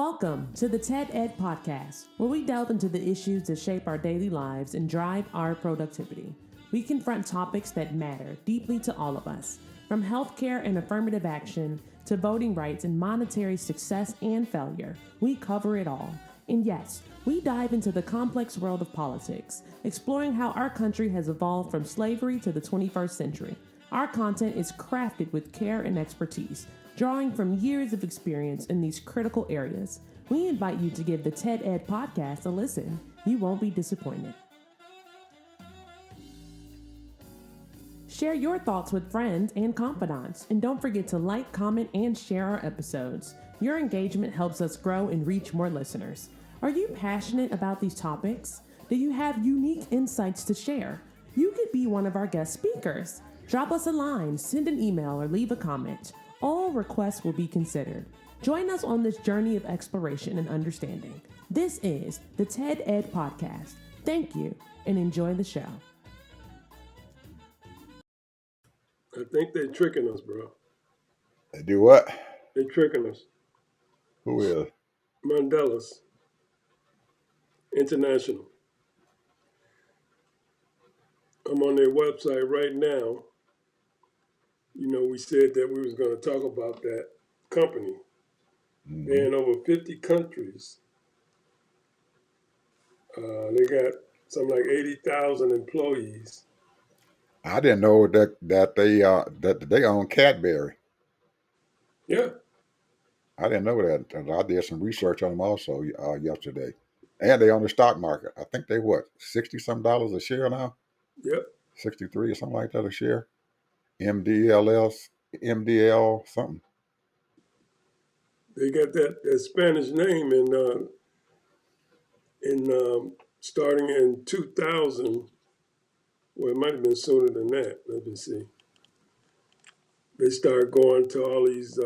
Welcome to the TED Ed Podcast, where we delve into the issues that shape our daily lives and drive our productivity. We confront topics that matter deeply to all of us, from healthcare and affirmative action to voting rights and monetary success and failure. We cover it all. And yes, we dive into the complex world of politics, exploring how our country has evolved from slavery to the 21st century. Our content is crafted with care and expertise, drawing from years of experience in these critical areas. We invite you to give the TED Ed podcast a listen. You won't be disappointed. Share your thoughts with friends and confidants, and don't forget to like, comment, and share our episodes. Your engagement helps us grow and reach more listeners. Are you passionate about these topics? Do you have unique insights to share? You could be one of our guest speakers. Drop us a line, send an email, or leave a comment. All requests will be considered. Join us on this journey of exploration and understanding. This is the TED Ed Podcast. Thank you and enjoy the show. I think they're tricking us, bro. They do what? They're tricking us. Who is? Mandela's International. I'm on their website right now. You know, we said that we was going to talk about that company. Mhm. They're in over 50 countries. They got something like 80,000 employees. I didn't know that they own Cadbury. Yeah, I didn't know that. And I did some research on them also yesterday, and they own the stock market. I think they $60-some a share now, yep. 63 or something like that a share. MDL something. They got that Spanish name in starting in 2000. Well, it might have been sooner than that. Let me see. They started going to all these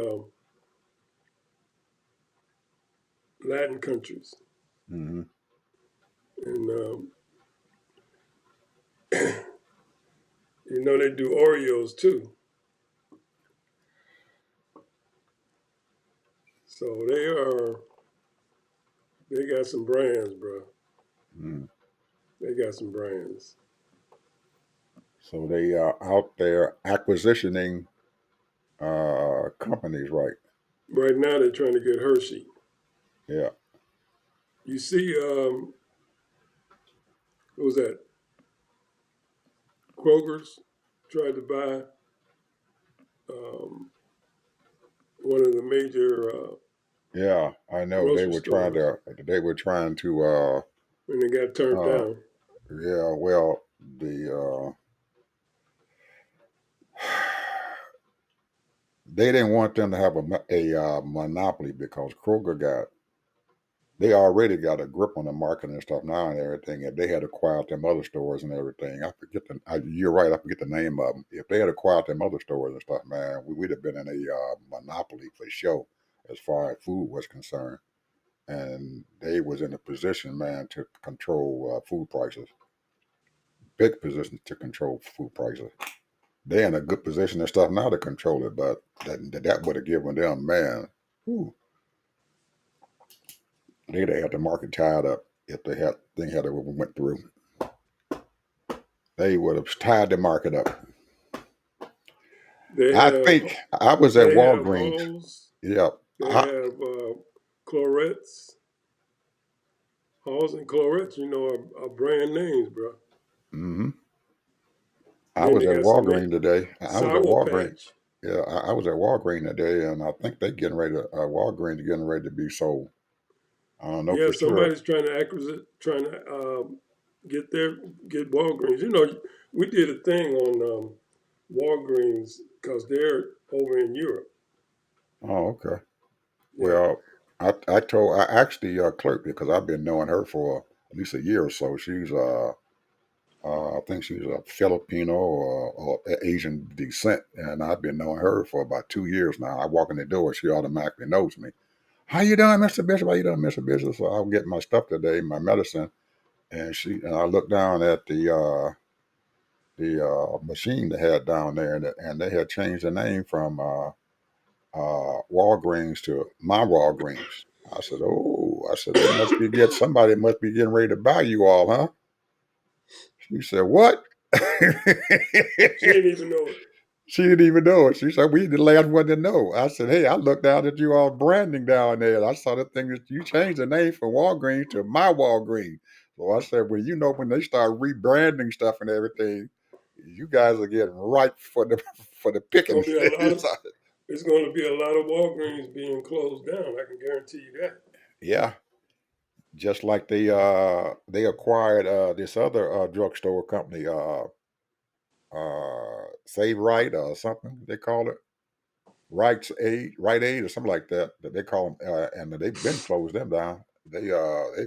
Latin countries. Mm-hmm. And, you know, they do Oreos too. So they got some brands, bro. Mm. They got some brands. So they are out there acquisitioning companies, right? Right now, they're trying to get Hershey. Yeah. You see, what was that? Kroger's tried to buy one of the major Yeah, I know grocery stores, they were trying to and they got turned uh down. yeah, well, the they didn't want them to have a monopoly because they already got a grip on the market and stuff now and everything. If they had acquired them other stores and everything, you're right, I forget the name of them. If they had acquired them other stores and stuff, man, we'd have been in a monopoly for sure as far as food was concerned. And they was in a position, man, to control food prices. Big position to control food prices. They're in a good position and stuff now to control it, but that would have given them, man, whew, they'd have had the market tied up if thing had went through. They would have tied the market up. They I have think I was at they have Walgreens. Halls. Yeah. They have Clorettes. Halls and Clorettes, you know, are brand names, bro. Mm-hmm. I Then was they at got some Walgreens today. I was at Sour Walgreens. Patch. Yeah, I was at Walgreens today, and I think they getting ready to Walgreens getting ready to be sold. I don't know Yeah, for sure. somebody's trying to get Walgreens. You know, we did a thing on Walgreens because they're over in Europe. Oh, okay. Yeah, Well, I asked the clerk because I've been knowing her for at least a year or so. She's I think she's a Filipino or Asian descent, and I've been knowing her for about 2 years now. I walk in the door, she automatically knows me. How you doing, Mr. Bishop? How you doing, Mr. Bishop? So I'll get my stuff today, my medicine, and I looked down at the machine they had down there, and they had changed the name from Walgreens to my Walgreens. I said, "Oh," I said, somebody must be getting ready to buy you all, huh?" She said, "What?" She didn't even know it. She didn't even know it. She said, "We the last one to know." I said, "Hey, I looked down at you all branding down there. I saw the thing that you changed the name from Walgreens to My Walgreens." So I said, "Well, when they start rebranding stuff and everything, you guys are getting ripe for the for the It's gonna picking." be a lot of it's going to be a lot of Walgreens being closed down. I can guarantee you that. Yeah, just like they acquired this other drugstore company, Save Right or something they call it. Right Aid, or something like that. That they call them, and they've been closed them down. They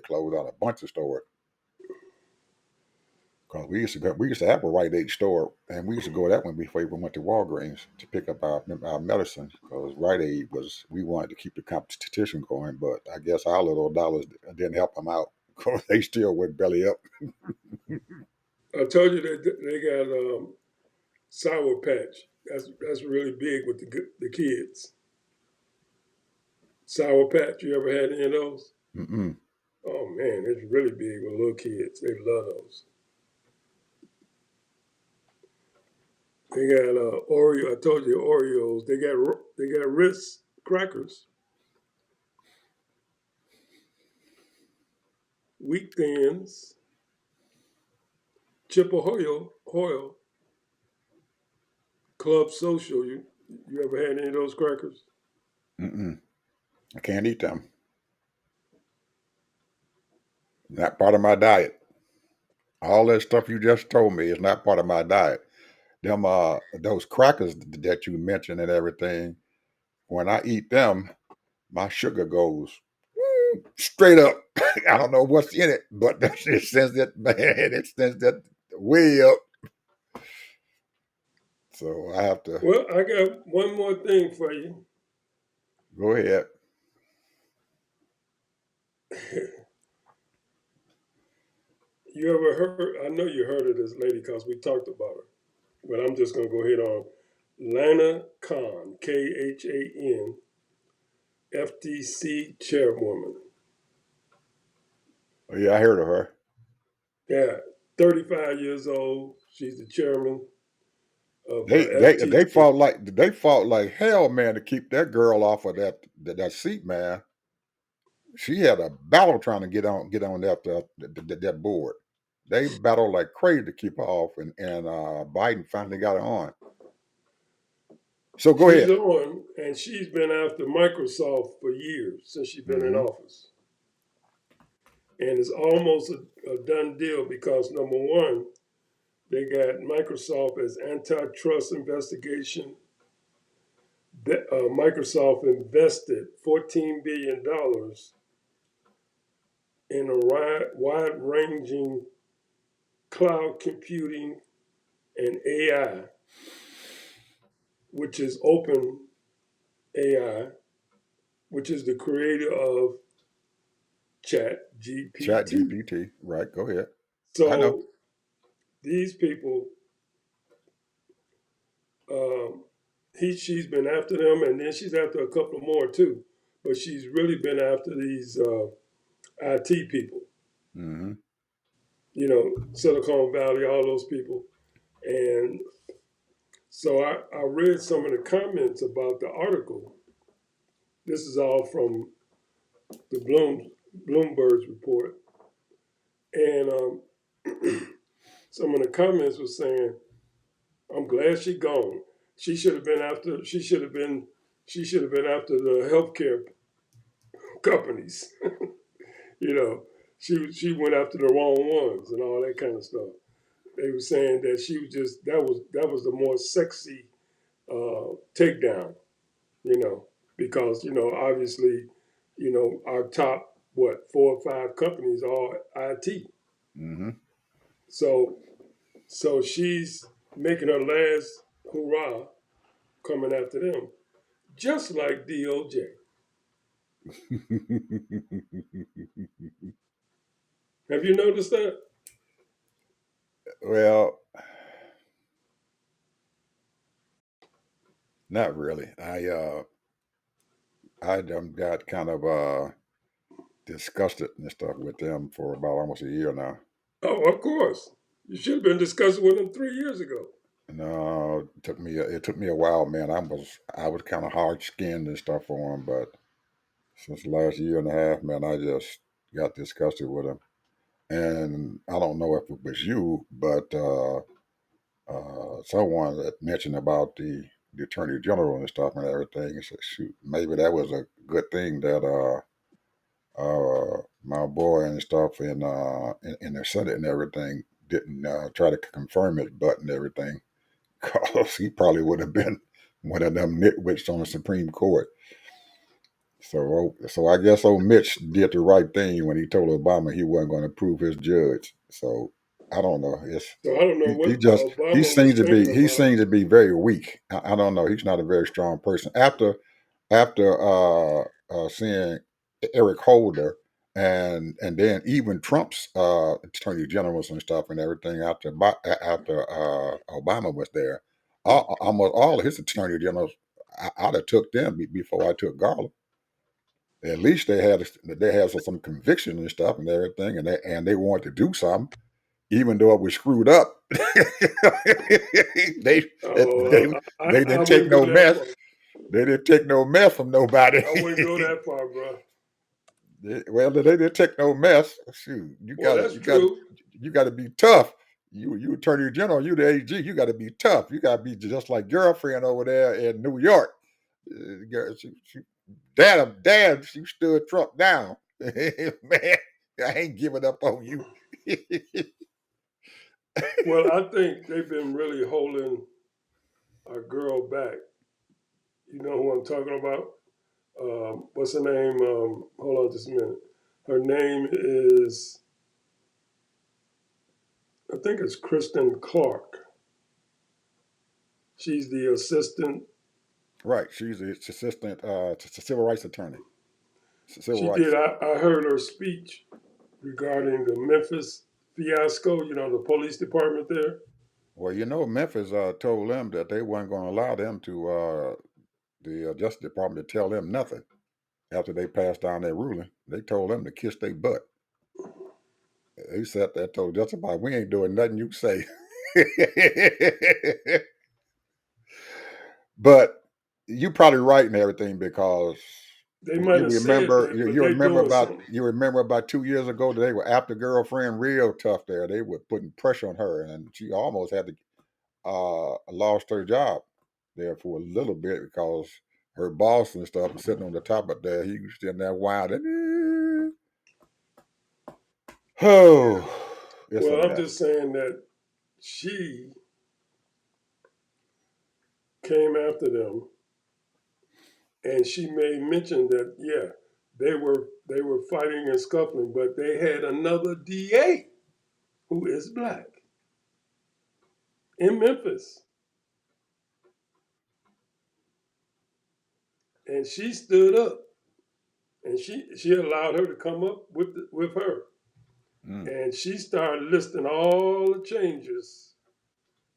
closed down a bunch of stores because we used to have a Right Aid store, and we used to go to that one before we went to Walgreens to pick up our medicine because Right Aid was we wanted to keep the competition going, but I guess our little dollars didn't help them out because they still went belly up. I told you that they got Sour Patch. That's really big with the kids. Sour Patch. You ever had any of those? Mm-mm. Oh man, it's really big with little kids. They love those. They got Oreo. I told you Oreos. They got Ritz crackers, Wheat Thins, Hoyle, Club Social. You ever had any of those crackers? Mm-mm. I can't eat them. Not part of my diet. All that stuff you just told me is not part of my diet. Them those crackers that you mentioned and everything, when I eat them, my sugar goes straight up. I don't know what's in it, but it sends that man, it sends that way up. So I have to Well, I got one more thing for you. go ahead. You ever heard? I know you heard of this lady because we talked about her, but I'm just gonna go ahead on. Lana Khan, Khan, FTC chairwoman. Oh, yeah, I heard of her. Yeah, 35 years old. She's the chairman of They fought like hell, man, to keep that girl off of that seat, man. She had a battle trying to get on that board. They battled like crazy to keep her off, and Biden finally got her on. So go She's ahead. on, and she's been after Microsoft for years since she's been in Mm-hmm. office. And it's almost a done deal because number one, they got Microsoft as antitrust investigation. Microsoft invested $14 billion in a wide-ranging cloud computing and AI, which is Open AI, which is the creator of Chat Chat GPT. GPT. Right. Go ahead. I know. So these people, um, she's been after them, and then she's after a couple more too. But she's really been after these IT people, Mm-hmm. Silicon Valley, all those people. And so I read some of the comments about the article. This is all from the Bloomberg's report, and some of the comments were saying, "I'm glad she gone. She should have been after. She should have been after the healthcare companies. you know, she went after the wrong ones and all that kind of stuff." They were saying that she was just that was the more sexy takedown. You know, because obviously, our top what 4 or 5 companies are IT. Mm-hmm. So she's making her last hurrah coming after them, just like DOJ. Have you noticed that? Well, not really. I got kind of discussed it and stuff with them for about almost a year now. Oh, of course. You should have been discussing with him 3 years ago. No, it took me a while, man. I was kind of hard skinned and stuff for him, but since the last year and a half, man, I just got disgusted with him. And I don't know if it was you, but someone that mentioned about the attorney general and stuff and everything, and said, shoot, maybe that was a good thing that my boy and stuff in the Senate and everything didn't try to confirm his butt and everything, because he probably would have been one of them nitwits on the Supreme Court. So I guess old Mitch did the right thing when he told Obama he wasn't going to prove his judge. So I don't know. So I don't know He what just Obama was thinking he about. seems to be very weak. I don't know. He's not a very strong person. After seeing Eric Holder and then even Trump's attorney generals and stuff and everything after Obama was there, almost all of his attorney generals, I'd have took them before I took Garland. At least they had some conviction and stuff and everything, and they wanted to do something, even though it was screwed up. they they Oh, they I didn't take wouldn't go no that mess. far. They didn't take no mess from nobody. I wouldn't go that far, bro. They didn't take no mess. Shoot, Well, that's true. you gotta be tough. You attorney general, you the AG, you gotta be tough. You gotta be just like girlfriend over there in New York. She damn, she stood Trump down. Man, I ain't giving up on you. Well, I think they've been really holding our girl back. You know who I'm talking about? What's her name? Hold on just a minute. Her name is, I think it's Kristen Clark. She's the assistant. Right, she's the assistant civil rights attorney. Civil She did. rights. I heard her speech regarding the Memphis fiasco. You know, the police department there. Well, Memphis told them that they weren't going to allow them to the Justice Department to tell them nothing after they passed down their ruling. They told them to kiss their butt. He sat there, told Justice Department, "We ain't doing nothing you say." But you probably right and everything, because They might have said that, but they doing something. you remember about 2 years ago that they were after girlfriend real tough there. They were putting pressure on her, and she almost had to lost her job there for a little bit because her boss and stuff was sitting on the top of there. He was sitting there winding. Oh, it's a Well, I'm mess. just saying that she came after them, and she made mention that they were fighting and scuffling, but they had another DA who is black in Memphis, and she stood up, and she allowed her to come up with her, and she started listing all the changes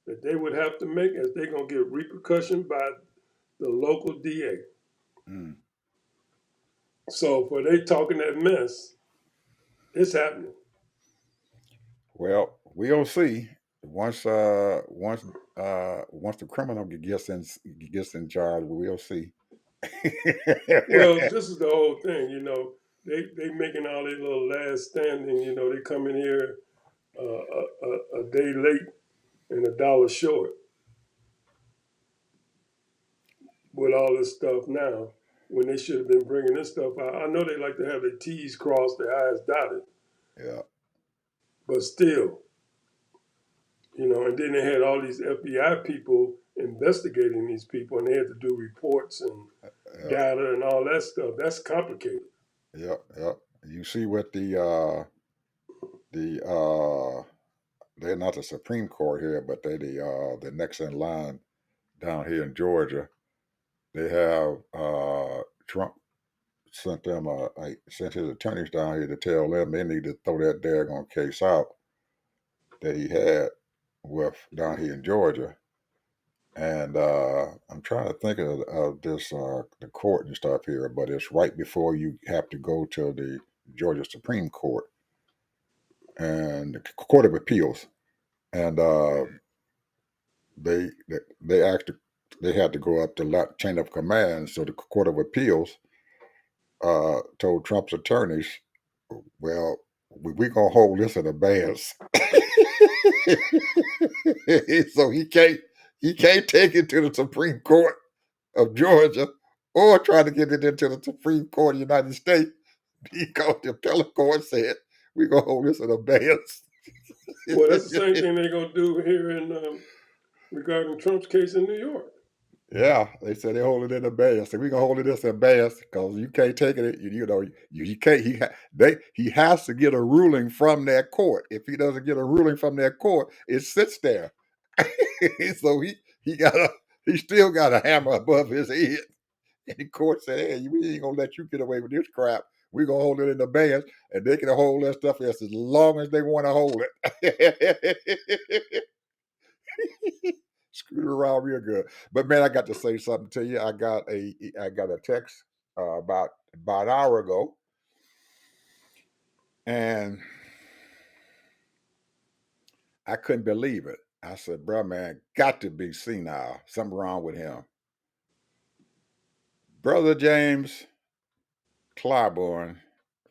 that they would have to make as they're gonna get repercussion by the local DA. Mm. So for they talking that mess, it's happening. Well, we'll see. Once the criminal gets in charge, we'll see. Well, this is the whole thing, They making all their little last standing. They come in here a day late and $1 short with all this stuff now, when they should have been bringing this stuff out. I know they like to have their T's crossed, their I's dotted, Yeah. but still, And then they had all these FBI people investigating these people, and they had to do reports and Yeah. data and all that stuff. That's complicated. Yep. Yep. You see what the they're not the Supreme Court here, but they the next in line down here in Georgia. They have Trump sent sent his attorneys down here to tell them they need to throw that daggone case out that he had with down here in Georgia. And I'm trying to think of this the court and stuff here, but it's right before you have to go to Georgia Supreme Court and the Court of Appeals, and they they actually they had to go up the chain of command. So the Court of Appeals told Trump's attorneys, "Well, we're gonna hold this in abeyance." So he can't take it to the Supreme Court of Georgia or try to get it into the Supreme Court of the United States because the appellate court said we're gonna hold this in abeyance. Well, that's the same thing they're gonna do here in regarding Trump's case in New York. Yeah, they said they hold it in abeyance. So we're gonna hold it in abeyance because you can't take it. You can't. He has to get a ruling from that court. If he doesn't get a ruling from that court, it sits there. So he still got a hammer above his head. And the court said, "Hey, we ain't gonna let you get away with this crap. We're gonna hold it in abeyance, and they can hold that stuff as long as they want to hold it." Screwed around real good. But man, I got to say something to you. I got a text about an hour ago, and I couldn't believe it. I said, "Bro, man, got to be senile. Something wrong with him." Brother James Clyburn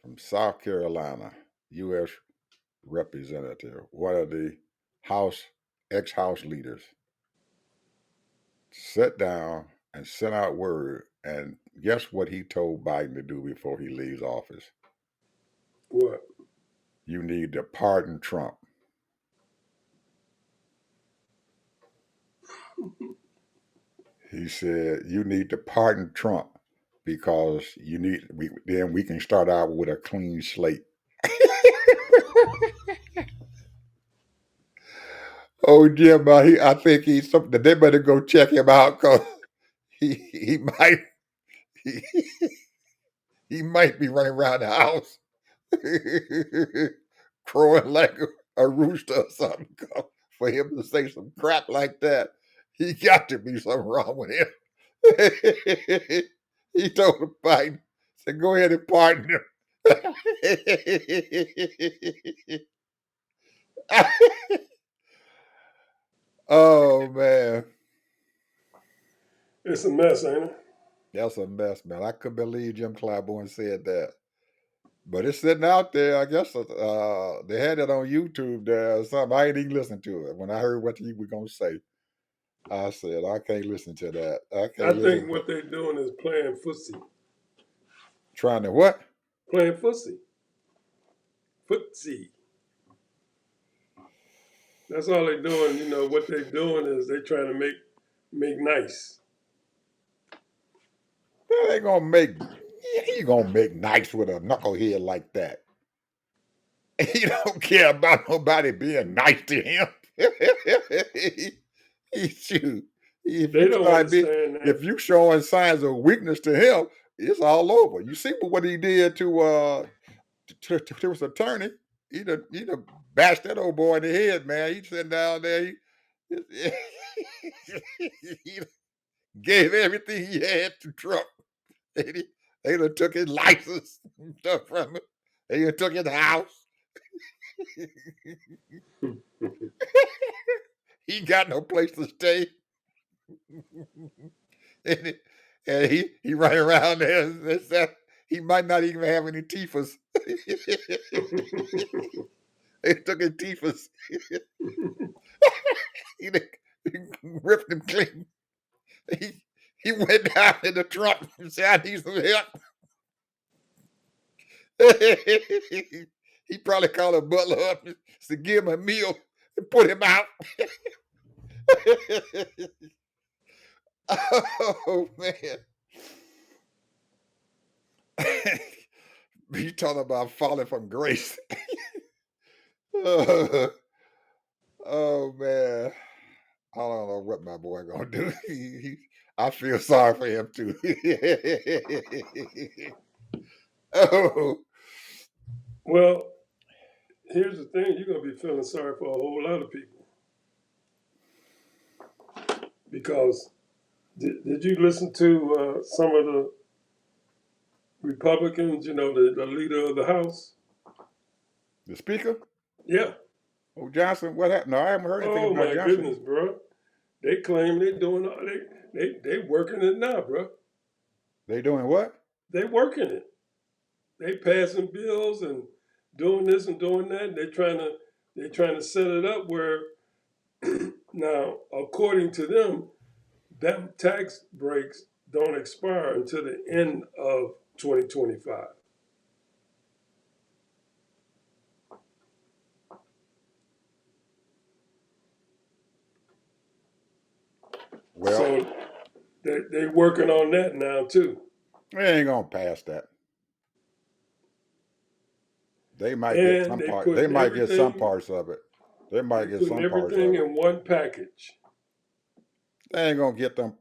from South Carolina, U.S. representative, one of the ex-House leaders, sat down and sent out word. And guess what he told Biden to do before he leaves office? What? You need to pardon Trump. He said, you need to pardon Trump because then we can start out with a clean slate. Oh, Jim, I think he's something. They better go check him out because he might he, he might be running around the house crowing like a rooster or something. For him to say some crap like that, he got to be something wrong with him. He told Biden, said, "Go ahead and pardon him." Oh man, It's a mess, ain't it? that's a mess, man. I couldn't believe Jim Clyburn said that. But it's sitting out there. I guess they had it on YouTube there or something. I ain't even listened to it. When I heard what he was gonna say, I said, I can't listen to that. I I can't listen think to what they're doing is playing footsie. trying to what? Playing footsie. Footsie. That's all they're doing. You know what they're doing is they're trying to make nice. They gonna make you gonna make nice with a knucklehead like that. He don't care about nobody being nice to him. Shoot. If They you don't start be, understand that. if you showing signs of weakness to him, it's all over. You see what he did to his attorney. He done bashed that old boy in the head, man. He sitting down there. He, he gave everything he had to Trump. They done took his license and stuff from him. They done took his house. He got no place to stay. and he running around there and stuff. He might not even have any teethers. They took his teethers. he ripped him clean. He went down to the Trump and said, "I need some help." He probably called a butler up to give him a meal and put him out. Oh man. You talking about falling from grace. Oh, oh, man. I don't know what my boy gonna do. I feel sorry for him too. Oh, Well, here's the thing: you're gonna be feeling sorry for a whole lot of people because did you listen to some of the Republicans, the leader of the House. The speaker? Yeah. Oh, Johnson, what happened? No, I haven't heard anything Oh about my Johnson. goodness, bro. They claim they're doing all they working it now, bro. They doing what? They working it. They passing bills and doing this and doing that. They're trying to set it up where now, according to them, that tax breaks don't expire until the end of 2025. Well, So they working on that now too. they ain't gonna pass that. They might get And some they part. They putting might get some everything parts of it. They might they get putting some parts of everything it. in one package. They ain't gonna get them.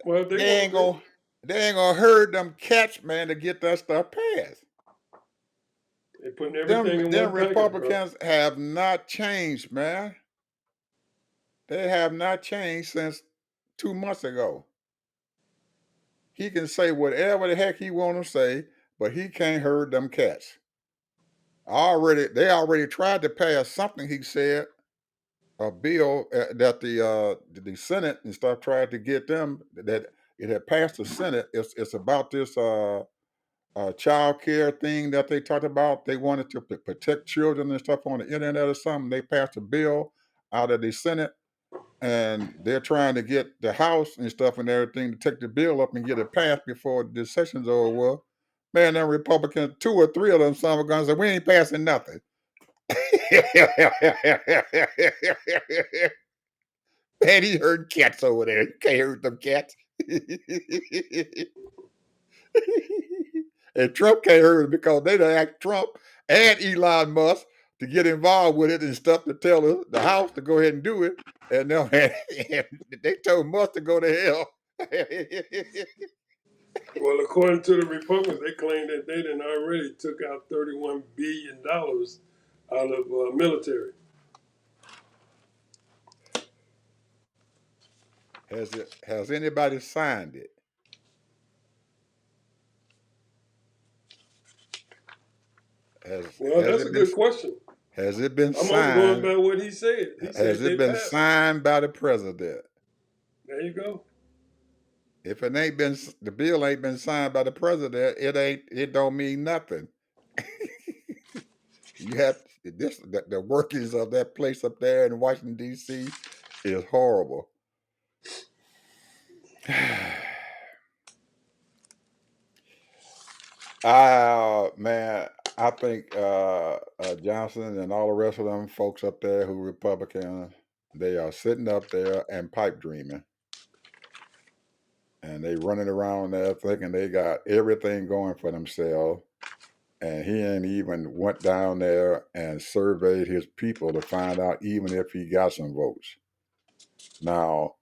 Well, They ain't gonna. They ain't gonna herd them cats, man, to get that stuff passed. they putting everything in Them one package, bro. Republicans have not changed, man. They have not changed since 2 months ago. He can say whatever the heck he want to say, but he can't herd them cats. They already tried to pass something. He said a bill that the Senate and stuff tried to get them that it had passed the Senate. It's about this child care thing that they talked about. They wanted to protect children and stuff on the internet or something. They passed a bill out of the Senate, and they're trying to get the House and stuff and everything to take the bill up and get it passed before the session's over. Well, man, them Republicans, 2 or 3 of them son of a guns said, we ain't passing nothing. Man, he heard cats over there. You can't hurt them cats. And Trump can't hurt them because they done asked Trump and Elon Musk to get involved with it and stuff to tell the House to go ahead and do it. And they told Musk to go to hell. Well, according to the Republicans, they claim that they done already took out $31 billion out of military. Has anybody signed it? Well, that's a good question. Has it been I'm only going signed? by what he said. He said Has they it been passed. signed by the president? There you go. If it ain't been, the bill ain't been signed by the president, it don't mean nothing. You have the workings of that place up there in Washington D.C. is horrible. Man, I think Johnson and all the rest of them folks up there who Republican, they are sitting up there and pipe dreaming. And they running around there thinking they got everything going for themselves. And he ain't even went down there and surveyed his people to find out even if he got some votes. Now,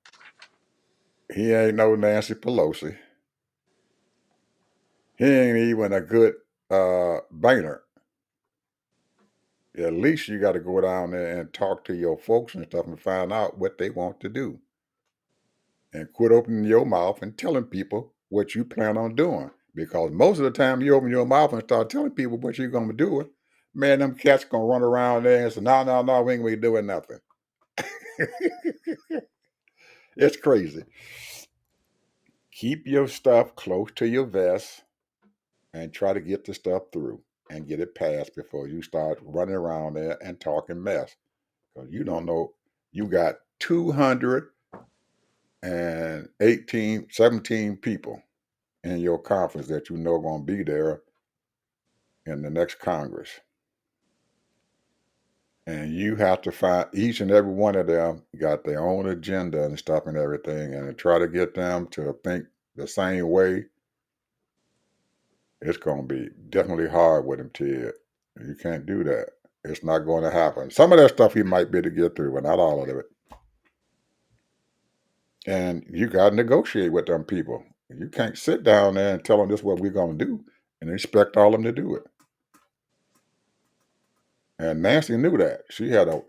he ain't no Nancy Pelosi. He ain't even a good Boehner. At least you got to go down there and talk to your folks and stuff and find out what they want to do. And quit opening your mouth and telling people what you plan on doing. Because most of the time you open your mouth and start telling people what you're going to do, man, them cats going to run around there and say, no, we ain't going to be doing nothing. It's crazy. Keep your stuff close to your vest and try to get the stuff through and get it passed before you start running around there and talking mess. Because you don't know, you got 17 people in your conference that you know are going to be there in the next Congress. And you have to find each and every one of them got their own agenda and stuff and everything, and try to get them to think the same way. It's going to be definitely hard with him, Ted. You can't do that. It's not going to happen. Some of that stuff he might be able to get through, but not all of it. And you got to negotiate with them people. You can't sit down there and tell them this is what we're going to do and expect all of them to do it. And Nancy knew that. She had a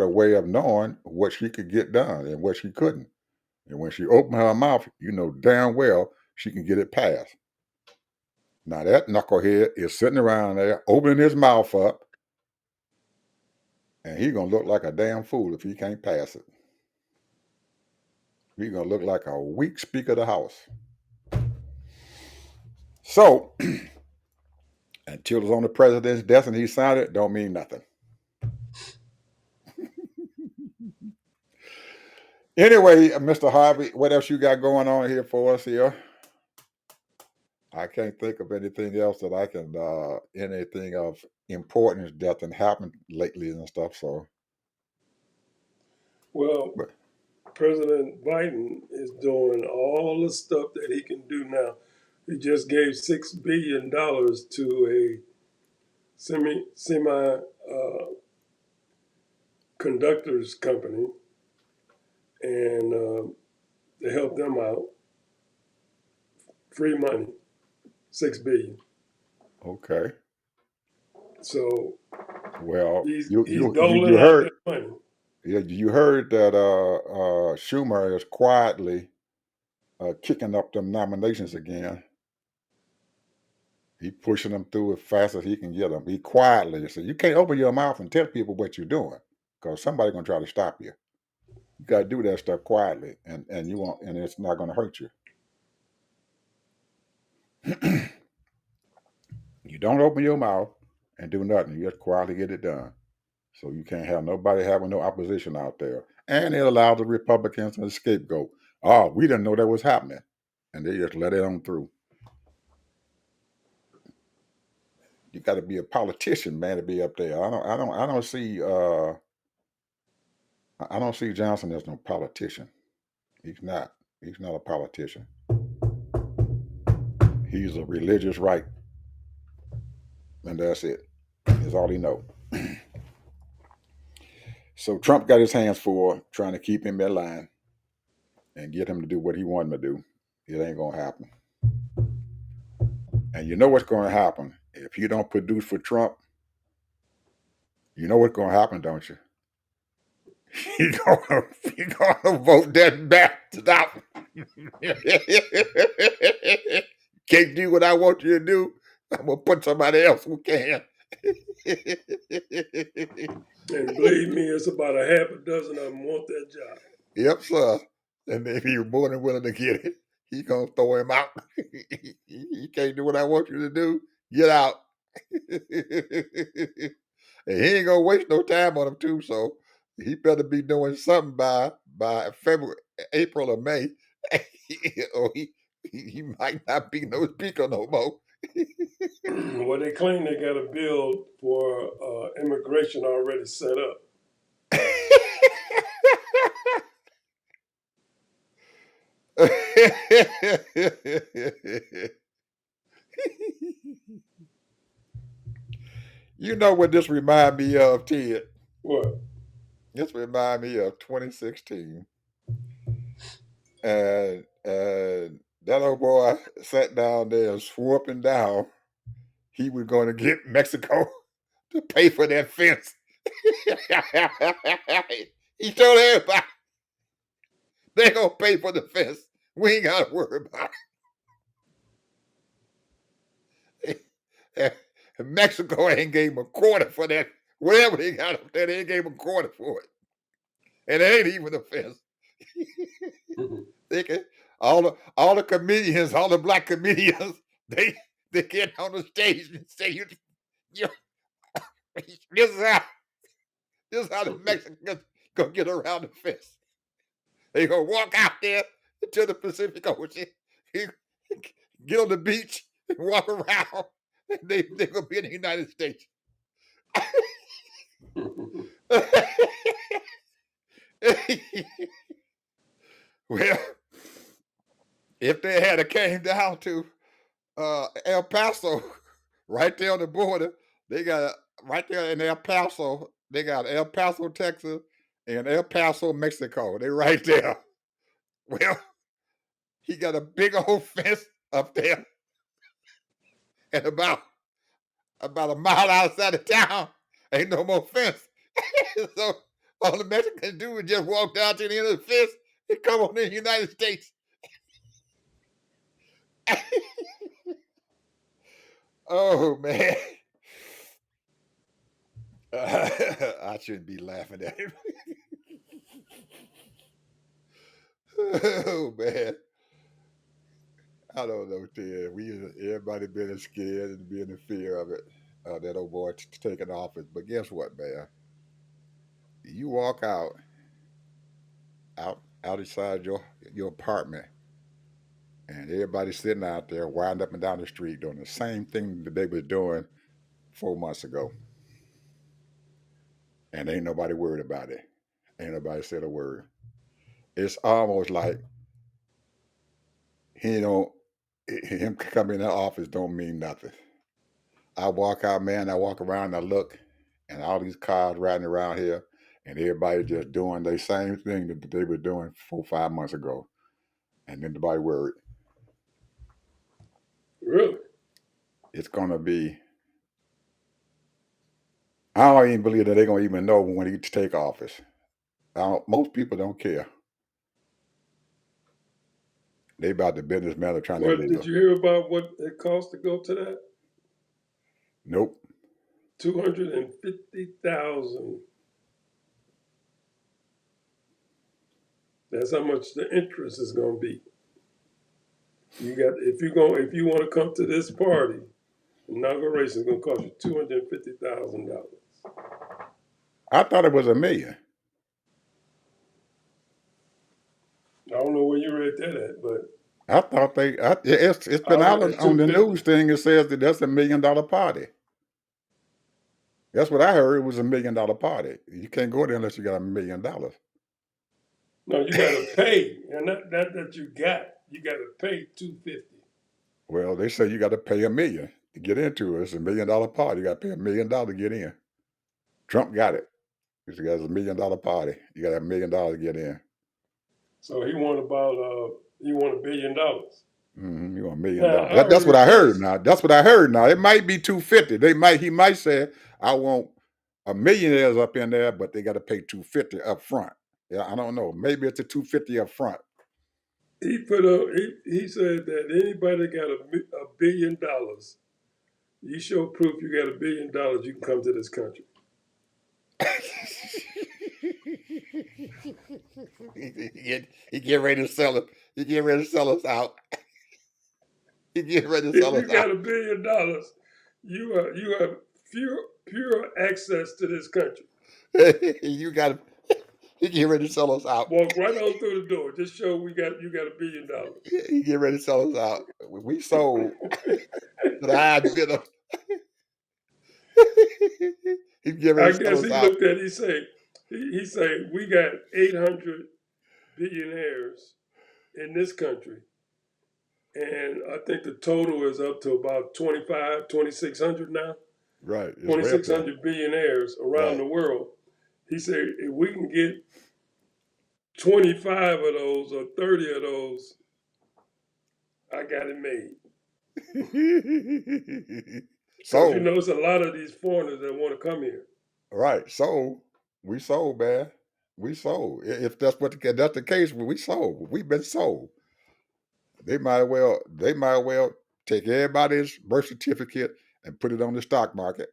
way of knowing what she could get done and what she couldn't. And when she opened her mouth, you know damn well she can get it passed. Now that knucklehead is sitting around there opening his mouth up, and he's gonna look like a damn fool if he can't pass it. He's gonna look like a weak speaker of the House. So until it's on the president's desk and he signed it, don't mean nothing. Anyway, Mr. Harvey, what else you got going on here for us here? I can't think of anything else that I can, anything of importance that has happened lately and stuff. So, Well, but, President Biden is doing all the stuff that he can do now. He just gave $6 billion to a semi conductors company, and to help them out. Free money, $6 billion. okay. So Well, he's you doling out heard, that money. yeah, you heard that Schumer is quietly kicking up them nominations again. He pushing them through as fast as he can get them. He quietly. So you can't open your mouth and tell people what you're doing because somebody's gonna try to stop you. You gotta do that stuff quietly, and you won't, and it's not gonna hurt you. You don't open your mouth and do nothing. You just quietly get it done. So you can't have nobody having no opposition out there. And it allows the Republicans to scapegoat. Oh, we didn't know that was happening. And they just let it on through. You got to be a politician, man, to be up there. I don't see Johnson as no politician. He's not. He's not a politician. He's a religious right. And that's it. That's all he knows. So Trump got his hands full trying to keep him in line and get him to do what he wanted him to do. It ain't gonna happen. And you know what's gonna happen if you don't produce for Trump. You know what's gonna happen, don't you? You're gonna vote that back to stop. Can't do what I want you to do. I'm gonna put somebody else who can. And believe me, it's about a half a dozen of them want that job. Yep, sir. And if he's more than willing to get it, he's gonna throw him out. You can't do what I want you to do. Get out. And he ain't gonna waste no time on him too. So he better be doing something by February, April, or May, or he might not be no speaker no more. Well, they claim they got a bill for immigration already set up. You know what this remind me of, Ted? What? This remind me of 2016. And that old boy sat down there and swore up and down he was going to get Mexico to pay for that fence. He told everybody they're going to pay for the fence. We ain't got to worry about it. Mexico ain't gave him a quarter for that. Whatever they got up there, they ain't gave him a quarter for it. And it ain't even a fence. They can, all the comedians, all the black comedians, they get on the stage and say, this is how the Mexicans gonna get around the fence. They gonna walk out there to the Pacific Ocean, get on the beach, and walk around, and they gonna be in the United States. Well, if they had came down to El Paso, right there on the border, they got right there in El Paso. They got El Paso, Texas, and El Paso, Mexico. They right there. Well, he got a big old fence up there, and about a mile outside of town, ain't no more fence. So all the Mexicans do is just walk down to the end of the fence He come on in the United States. Oh man. I shouldn't be laughing at him. Oh man. I don't know, Ted. Everybody been scared and being in fear of it. That old boy taking office. But guess what, man? You walk out inside your apartment, and everybody sitting out there, winding up and down the street, doing the same thing that they was doing 4 months ago, and ain't nobody worried about it. Ain't nobody said a word. It's almost like he don't him coming in the office don't mean nothing. I walk out, man. I walk around, I look, and all these cars riding around here, and everybody just doing the same thing that they were doing 4 or 5 months ago, and then nobody worried. Really? It's gonna be. I don't even believe that they're gonna even know when he take office. Most people don't care. They about the businessman are trying to What did live. you hear about what it cost to go to that? Nope. 250,000. That's how much the interest is going to be. If you want to come to this party, inauguration is going to cost you $250,000. I thought it was $1 million. I don't know where you read that at, but I thought it's been I out read on the 250. news thing. It says that that's $1 million party. That's what I heard. It was $1 million party. You can't go there unless you got $1 million. No, you got to pay, and not that you got. You got to pay 250. Well, they say you got to pay $1 million to get into it. It's $1 million party. You got to pay $1 million to get in. Trump got it. He got a $1 million party. You got to have $1 million to get in. So he won $1 billion. Mm-hmm. You want $1 million? Now I That's what heard I heard. this. Now that's what I heard. Now it might be 250. He might say I want a millionaires up in there, but they got to pay 250 up front. Yeah, I don't know. Maybe it's a 250 up front. He said that anybody got $1 billion, you show proof you got $1 billion, you can come to this country. He get ready to sell it. He get ready to sell us out. He get ready to If sell you us got out. $1 billion, you have pure access to this country. You got. He get ready to sell us out. Walk right on through the door. Just show you got $1 billion. He get ready to sell us out. We sold to the high bidder. He get ready I to sell guess us he out. looked at. He say we got 800 billionaires in this country, and I think the total is up to about 2,600 now. Right. It's way up there. 2,600 billionaires around Right. the world. He said if we can get 25 of those or 30 of those, I got it made. Because So it's a lot of these foreigners that want to come here. right. So we sold, man. We sold. If that's that's the case, we sold. We've been sold. They might well take everybody's birth certificate and put it on the stock market.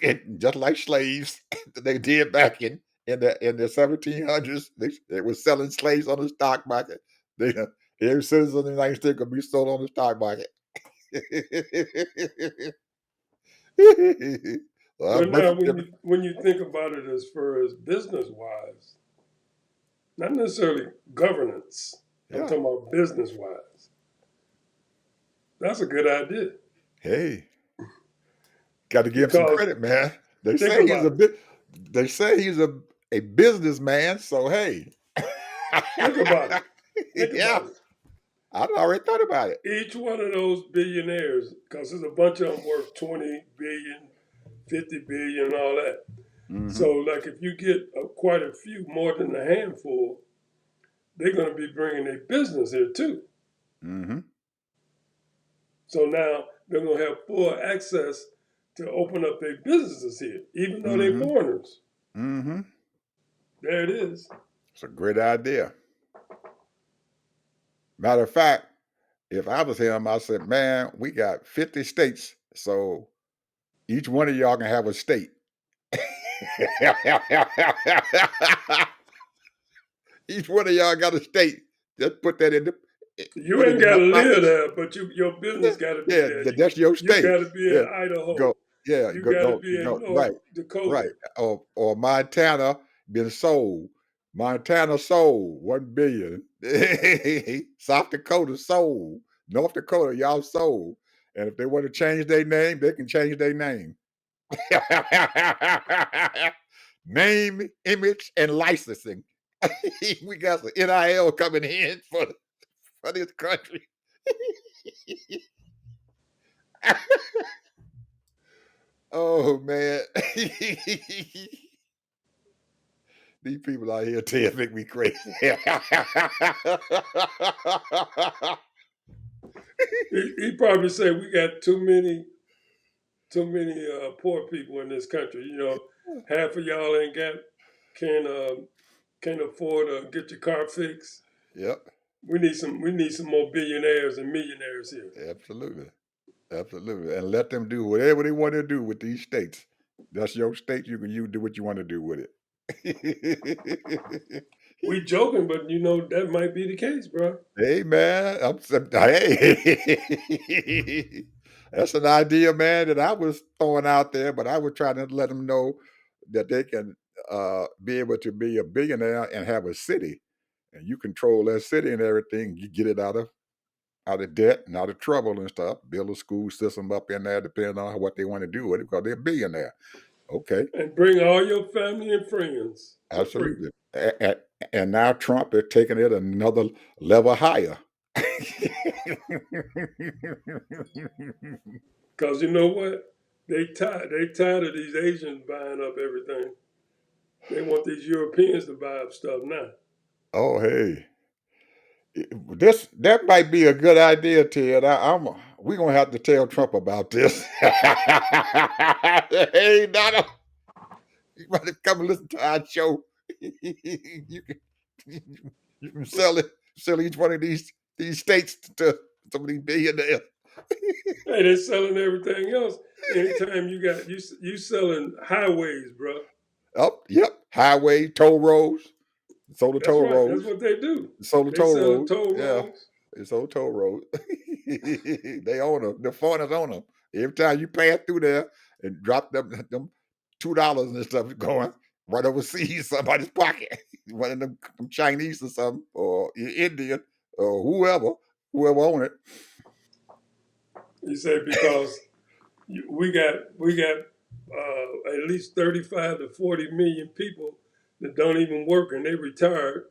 And just like slaves they did back in the 1700s, they were selling slaves on the stock market. Every citizen of the United States could be sold on the stock market. Well, But birth now, certificate. when you think about it as far as business wise, not necessarily governance. I'm Yeah. talking about business wise. That's a good idea Hey, got to give him some because credit, man. They think say he's about a it. bit. They say he's a businessman. So hey, Think about it. Think yeah, about it. I'd already thought about it. Each one of those billionaires, because there's a bunch of them worth 20 billion, 50 billion, and all that. Mm-hmm. So, like, if you get quite a few, more than a handful, they're going to be bringing their business here too. Mm-hmm. So now they're going to have full access to open up their businesses here, even though they're Mm-hmm. foreigners. Mm-hmm. There it is. It's a great idea. Matter of fact, if I was him, I said, man, we got 50 states, so each one of y'all can have a state. Each one of y'all got a state. Just put that in the You put it ain't in got my to live pocket. there, but your business got to be Yeah, there. that's your You state. got to be in Yeah, Idaho. go. Yeah, You go got to go be in go. North Right, right. Dakota. Or Montana been sold. Montana sold 1 billion. South Dakota sold. North Dakota, y'all sold. And if they want to change their name, they can change their name. Name, image, and licensing. We got some NIL coming in for this country. Oh man. These people out here tell make me crazy. He probably say we got too many poor people in this country. Half of y'all ain't got can't afford to get your car fixed. Yep, We need some more billionaires and millionaires here. absolutely. Absolutely. And let them do whatever they want to do with these states. That's your state. You do what you want to do with it. We joking, but that might be the case, bro. Hey man, hey, that's an idea, man, that I was throwing out there, but I was trying to let them know that they can be able to be a billionaire and have a city, and you control that city and everything. You get it out of debt and out of trouble and stuff. Build a school system up in there, depending on what they want to do with it, because they're a billionaire. Okay, And bring all your family and friends for free. absolutely. And now Trump is taking it another level higher. Cause you know what? They tired of these Asians buying up everything. They want these Europeans to buy up stuff now. Oh, hey, that might be a good idea, Ted. We're gonna have to tell Trump about this. Hey, Donna, you better come and listen to our show. you can you can sell each one of these states to some of these billionaires. Hey, they're selling everything else. Anytime you selling highways, bro. Oh, yep, highway, toll roads, sold the That's toll right. That's roads, what they do. sold the They toll selling roads. toll Yeah, roads. it's on toll road. They own them. The foreigners own them. Every time you pass through there and drop them $2 and stuff going right overseas somebody's pocket. One of them Chinese or something, or Indian or whoever own it. You say because we got at least 35 to 40 million people that don't even work and they retired.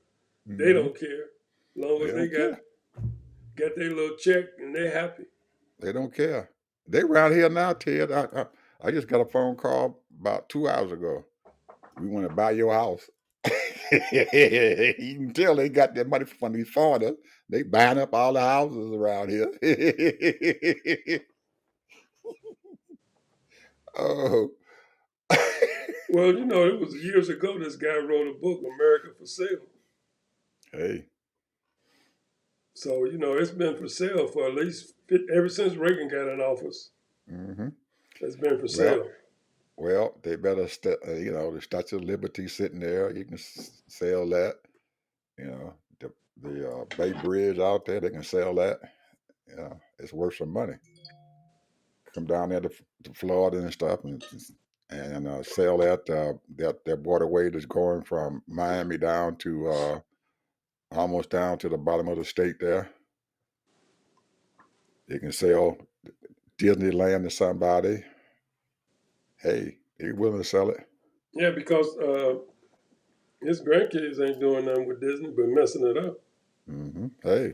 They Hmm. don't care. As long They as they don't care. got their little check and they happy. They don't care. They around here now, Ted. I just got a phone call about 2 hours ago. We want to buy your house. You can tell they got that money from these foreigners. They buying up all the houses around here. Oh. Well, it was years ago this guy wrote a book, America for Sale. Hey. So, it's been for sale for at least ever since Reagan got in office. Hmm. It's been for Well, sale. they better, the Statue of Liberty sitting there. You can sell that. The Bay Bridge out there, they can sell that. It's worth some money. Come down there to Florida and stuff, and sell that waterway that's going from Miami down to almost down to the bottom of the state there. You can sell Disneyland to somebody. Hey, they're willing to sell it. Yeah, because his grandkids ain't doing nothing with Disney but messing it up. Hey,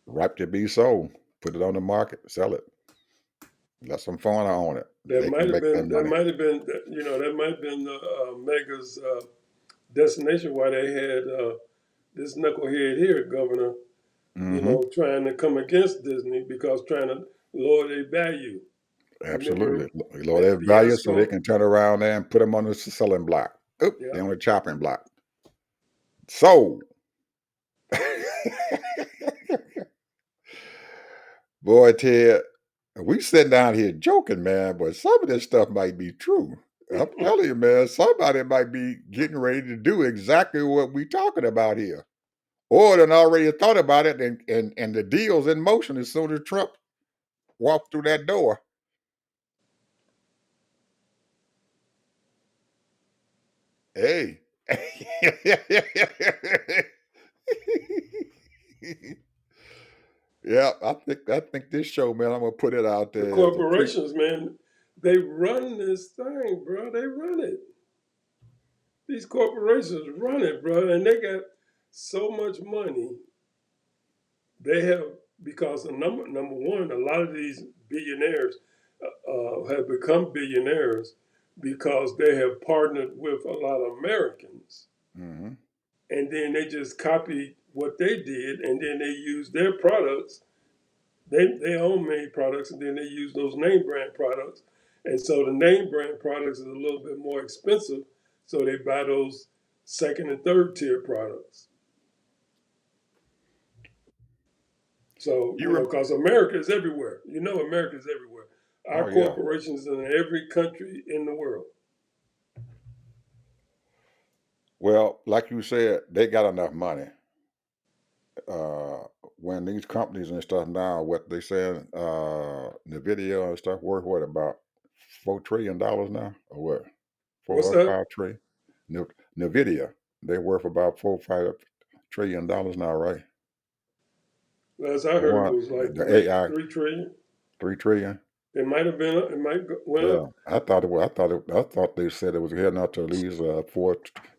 ripe to be sold. Put it on the market, sell it. Let some foreigner own it. That They might can have make that been. That money. might have been. That might have been Mega's destination. Why they had this knucklehead here, governor. Hmm. Trying to come against Disney because trying to lower their value. Absolutely. Remember Lower that their value so they fiasco? can turn around there and put them on the selling block. Oop, Yeah. they're on the chopping block. Sold. Boy, Ted, we sitting down here joking, man, but some of this stuff might be true. I'm telling you, man, somebody might be getting ready to do exactly what we talking about here. Or done already thought about it and the deal's in motion as soon as Trump walked through that door. Hey. Yeah, I think this show, man, I'm gonna put it out The there as a pre. corporations, man, they run this thing, bro. They run it. These corporations run it, bro, and they got so much money. They have because number one, a lot of these billionaires have become billionaires because they have partnered with a lot of Americans, Hmm. and then they just copied what they did, and then they use their products. They own made products, and then they use those name brand products, and so the name brand products is a little bit more expensive, so they buy those second and third tier products. So, You rem- because America is everywhere. America is everywhere. oh Our yeah. corporations are in every country in the world. Well, like you said, they got enough money. Uh, when these companies and stuff now, what they saying, Nvidia and stuff worth what about $4 trillion now, or what? Four What's or that? 5 trillion. Nvidia, they worth about $4 or $5 trillion now, right? As I heard, it One, was like the three, AI, 3 trillion. 3 trillion. It might have been, it might went Yeah, up. I thought they said it was heading up to at least $4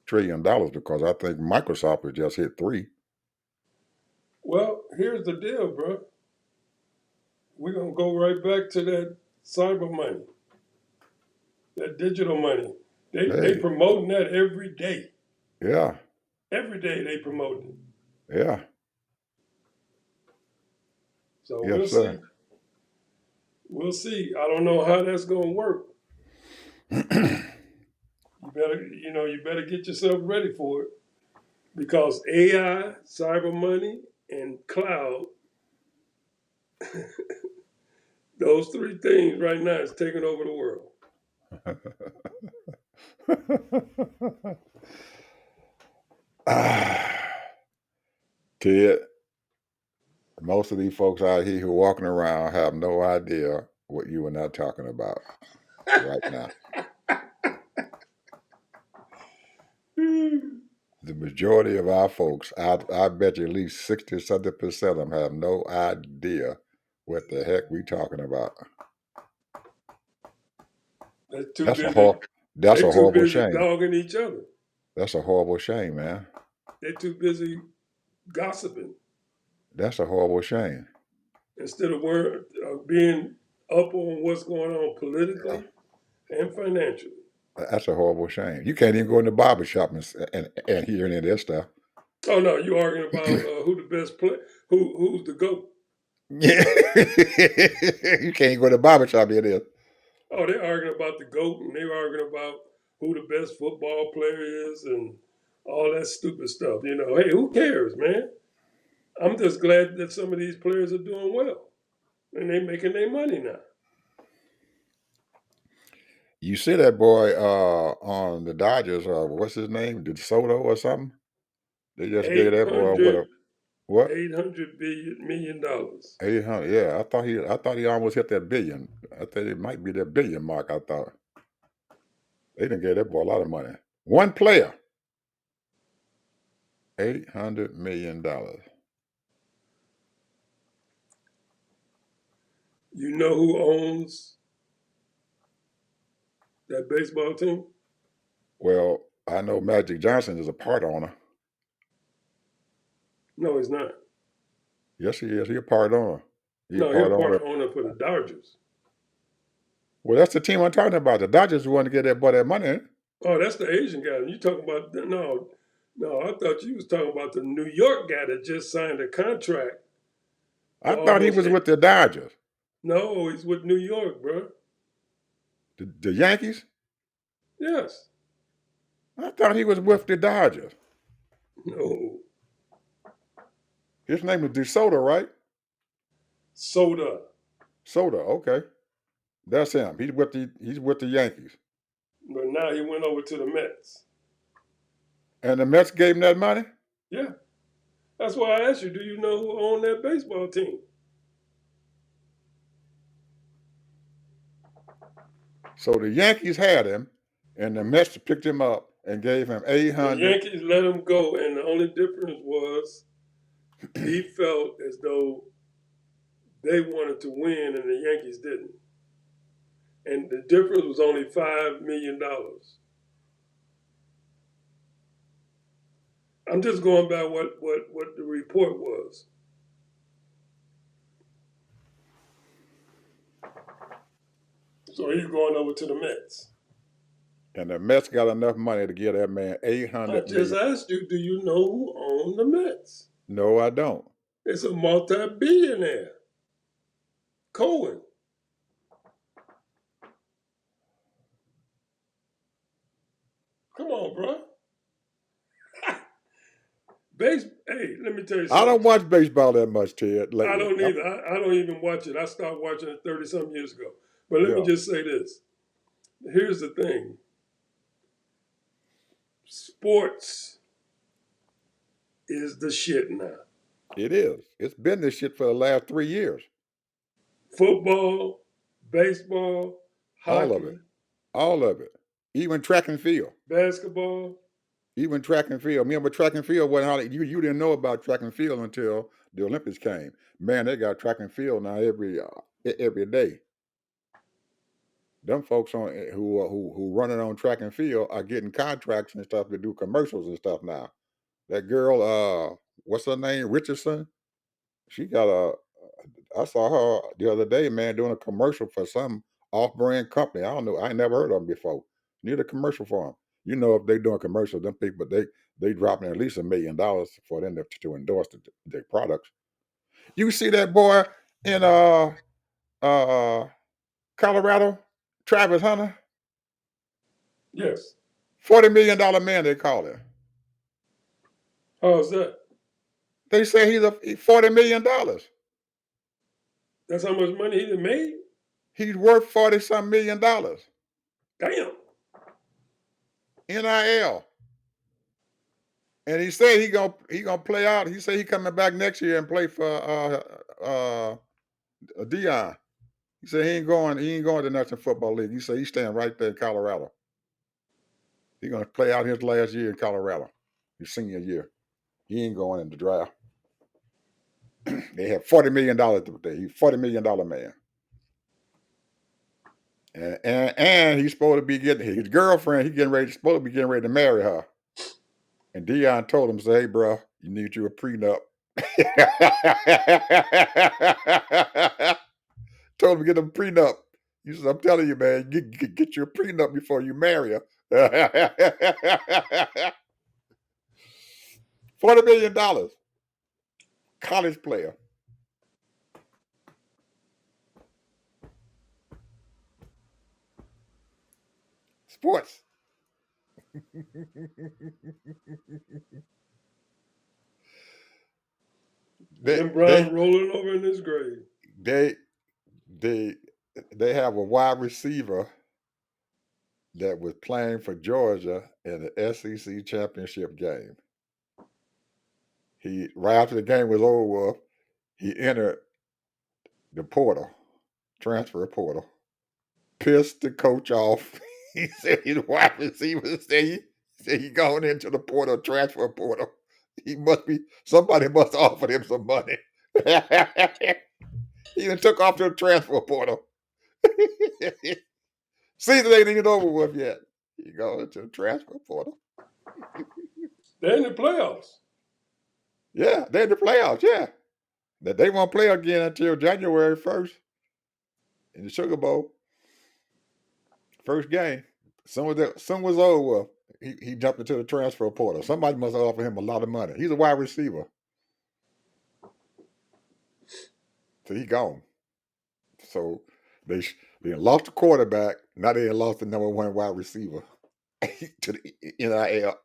trillion because I think Microsoft has just hit three. Well, here's the deal, bro. We're gonna go right back to that cyber money, that digital money. They Hey, promoting that every day. yeah, Every day they promoting it. yeah, So we'll yes, sir. see. We'll see. I don't know how that's gonna work. You better get yourself ready for it because AI, cyber money, and cloud, those three things right now is taking over the world. Ted, most of these folks out here who are walking around have no idea what you and I talking about right now. The majority of our folks, I bet you at least 60 something percent of them have no idea what the heck we talking about. They're too That's a busy. hor- that's They're a too horrible busy shame. dogging each other. That's a horrible shame, man. They're too busy gossiping That's a horrible shame. instead of being up on what's going on Yeah. politically and financially. That's a horrible shame. You can't even go in the barber shop and hear any of this stuff. Oh no, you arguing about who the best play, who's the goat? Yeah. You can't go to the barber shop and hear this. Oh, they're arguing about the GOAT and they're arguing about who the best football player is and all that stupid stuff. Hey, who cares, man? I'm just glad that some of these players are doing well and they're making their money now. You see that boy on the Dodgers, what's his name? Did Soto or something? They just gave Eight that boy hundred, what? $800 million. 800. Yeah, I thought he almost hit that billion. I thought it might be that billion mark, I thought. They didn't give that boy a lot of money. One player, $800 million. You know who owns that baseball team? Well, I know Magic Johnson is a part owner. No, he's not. Yes, he is. He a part owner. He a No, he's part a owner. part owner for the Dodgers. Well, that's the team I'm talking about. The Dodgers want to get that boy that money. Oh, that's the Asian guy. You talking about no, no? I thought you was talking about the New York guy that just signed a contract I for thought he almost was eight. with the Dodgers. No, he's with New York, bro. The Yankees? Yes. I thought he was with the Dodgers. No. His name is DeSoto, right? Soda. Soda, okay. That's him. He's with the Yankees. But now he went over to the Mets. And the Mets gave him that money? Yeah. That's why I asked you, do you know who owned that baseball team? So the Yankees had him, and the Mets picked him up and gave him The $800. Yankees let him go, and the only difference was he felt as though they wanted to win and the Yankees didn't. And the difference was only $5 million. I'm just going by what the report was. So he's going over to the Mets. And the Mets got enough money to give that man I $800 just million. asked you, do you know who owned the Mets? No, I don't. It's a multi-billionaire. Cohen. Come on, bro. Hey, let me tell you something. I don't watch baseball that much, Ted. Lately. I don't either. I don't even watch it. I stopped watching it 30-some years ago. But let me just say this. Here's the thing. Sports is the shit now. It is. It's been this shit for the last 3 years. Football, baseball, hockey. All of it. Even track and field. Basketball. Even track and field. Remember, track and field wasn't hardly, you didn't know about track and field until the Olympics came. Man, they got track and field now every day. Them folks on who running on track and field are getting contracts and stuff to do commercials and stuff now. That girl, what's her name, Richardson? She got I saw her the other day, man, doing a commercial for some off-brand company. I don't know. I ain't never heard of them before. Need a commercial for them. You know, if they doing commercials, them people they dropping at least $1 million for them to endorse their products. You see that boy in Colorado, Travis Hunter? Yes. $40 million man, they call him. How's that? They say he's $40 million. That's how much money he made? He's worth $40-some million. Damn. NIL. And he said he gonna play out. He said he coming back next year and play for Deion. He said he ain't going to the National Football League. He said he's staying right there in Colorado. He's gonna play out his last year in Colorado, his senior year. He ain't going in the draft. They have $40 million today. He's $40 million man. And he's supposed to be getting his girlfriend. Supposed to be getting ready to marry her. And Deion told him, "Say, hey, bro, you need you a prenup." Told him to get him a prenup. He said, "I'm telling you, man, get you a prenup before you marry her." $40 million. College player. Sports. Jim Brown rolling over in his grave. They have a wide receiver that was playing for Georgia in the SEC championship game. Right after the game was over, he entered the portal, transfer portal, pissed the coach off. He said his wide receiver said he gone into the portal, transfer portal. Somebody must have offered him some money. He even took off to the transfer portal. Season ain't even over with yet. He go into the transfer portal. They're in the playoffs. Yeah, they're in the playoffs, yeah. That they won't play again until January 1st in the Sugar Bowl. First game. Soon was over, he jumped into the transfer portal. Somebody must have offered him a lot of money. He's a wide receiver. So he gone. So they lost the quarterback. Now they lost the number one wide receiver to the NIL.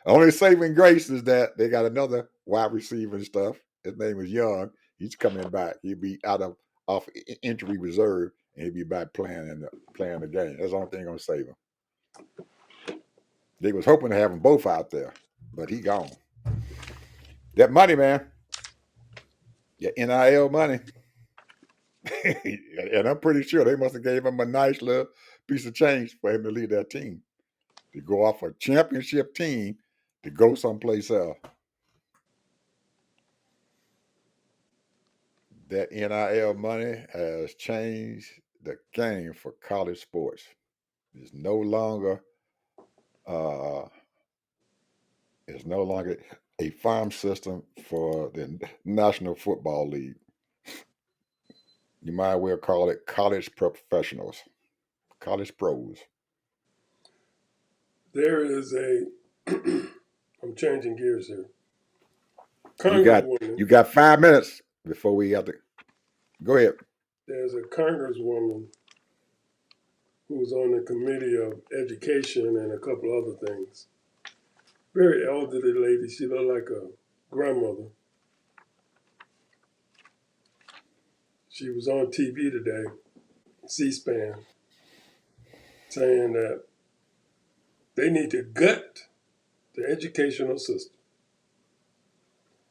Only saving grace is that they got another wide receiver and stuff. His name is Young. He's coming back. He'll be out of off injury reserve, and he'll be back playing the game. That's the only thing gonna save him. They was hoping to have them both out there, but he gone. That money, man. Yeah, NIL money. And I'm pretty sure they must have gave him a nice little piece of change for him to lead that team. To go off a championship team to go someplace else. That NIL money has changed the game for college sports. It's no longer a farm system for the National Football League. You might well call it college professionals, college pros. There is a, I'm changing gears here. You got 5 minutes before we have to. Go ahead. There's a congresswoman who's on the committee of education and a couple other things. Very elderly lady. She looked like a grandmother. She was on TV today, C-SPAN, saying that they need to gut the educational system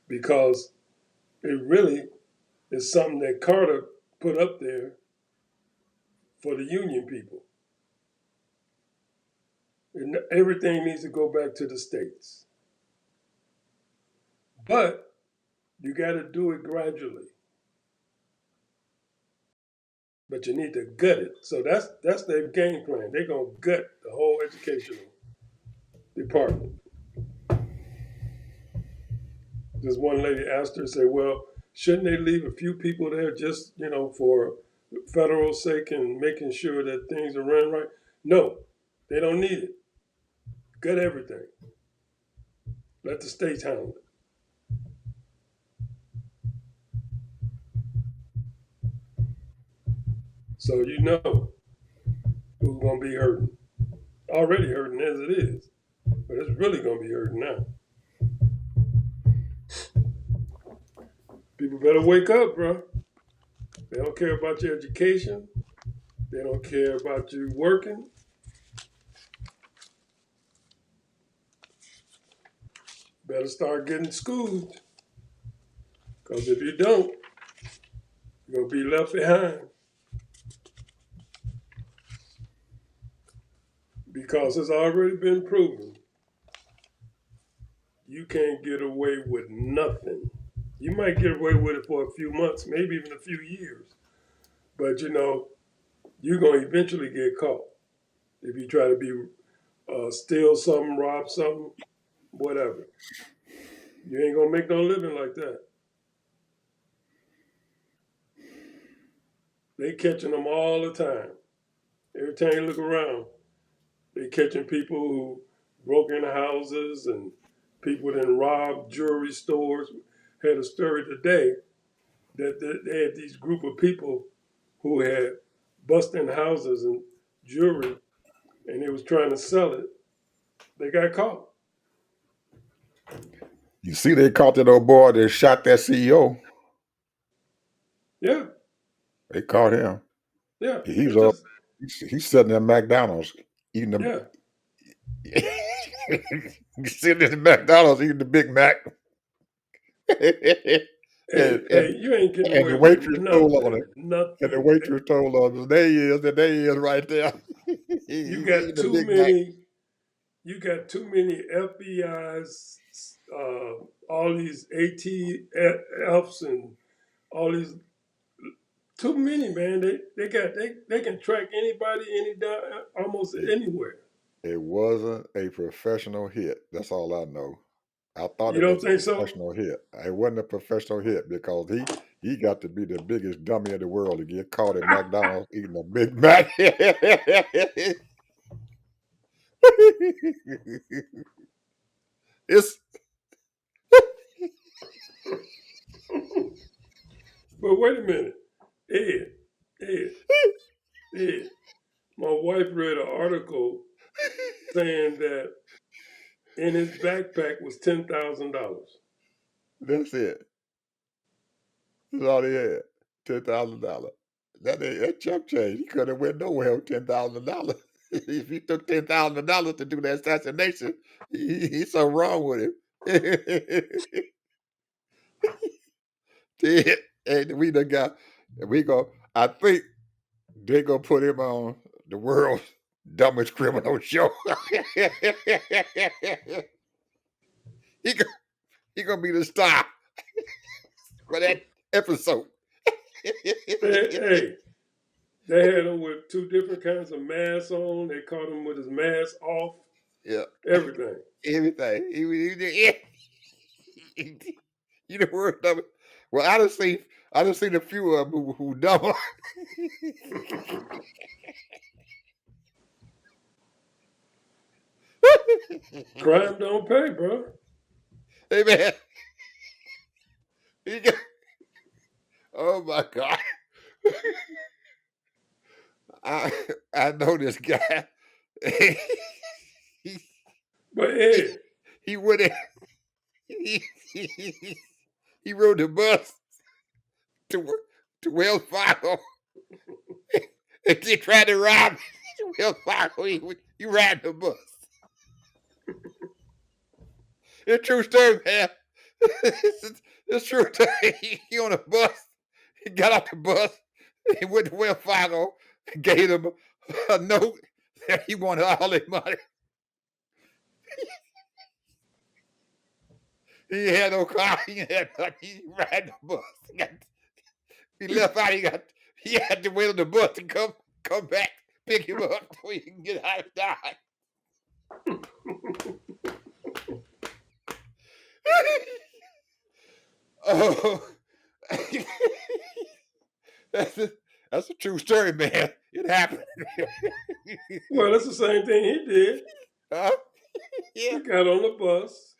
because it really is something that Carter put up there for the union people. And everything needs to go back to the states. But you got to do it gradually. But you need to gut it. So that's their game plan. They're going to gut the whole educational department. This one lady asked her, said, well, shouldn't they leave a few people there just, for federal sake and making sure that things are run right? No, they don't need it. Gut everything. Let the states handle it. So you know who's going to be hurting. Already hurting as it is, but it's really going to be hurting now. People better wake up, bro. They don't care about your education. They don't care about you working. Better start getting schooled. Because if you don't, you're going to be left behind. Because it's already been proven, you can't get away with nothing. You might get away with it for a few months, maybe even a few years. But you're going to eventually get caught. If you try to be steal something, rob something, whatever. You ain't going to make no living like that. They catching them all the time. Every time you look around, they catching people who broke into houses and people that robbed jewelry stores. Had a story today that they had these group of people who had busted in houses and jewelry, and they was trying to sell it. They got caught. You see, they caught that old boy that shot that CEO. Yeah. They caught him. Yeah. He's sitting at McDonald's eating them. Yeah. He's sitting at McDonald's eating the Big Mac. Hey, you ain't getting away with waitress told on it. Nothing. And the waitress told on us, there he is right there. You got too many. You got too many FBI's, all these ATFs, and all these. Too many, man. They can track anybody, almost anywhere. It wasn't a professional hit. That's all I know. I thought you it don't was think a professional hit. It wasn't a professional hit because he got to be the biggest dummy in the world to get caught at McDonald's eating a Big Mac. It's But wait a minute, Ed. My wife read an article saying that in his backpack was $10,000. That's it. That's all he had. $10,000. That chump change. He couldn't have went nowhere with $10,000. If he took $10,000 to do that assassination, he's so wrong with him. And we done got I think they gonna put him on the world's dumbest criminal show. he, go- he gonna be the star for that episode. Hey, they had him with 2 different kinds of masks on. They caught him with his mask off. Yeah, Everything. everything. You the word dumb. Well, I done seen a few of them who dumber. Crime don't pay, bro. Hey man, he got, oh my God. I know this guy. he, But Ed, he went in, he, he, he rode the bus to Wells Fargo and they tried to rob Wells Fargo. He ran the bus. It's true story, man. It's true story. He on a bus. He got off the bus. He went to Wells Fargo and gave them a note that he wanted all his money. He had no car. He had nothing. He ran the bus. He left out. He had to wait on the bus to come back, pick him up so he can get out of Dodge. Oh, that's a true story, man. It happened. well, that's the same thing he did. Huh? Yeah. He got on the bus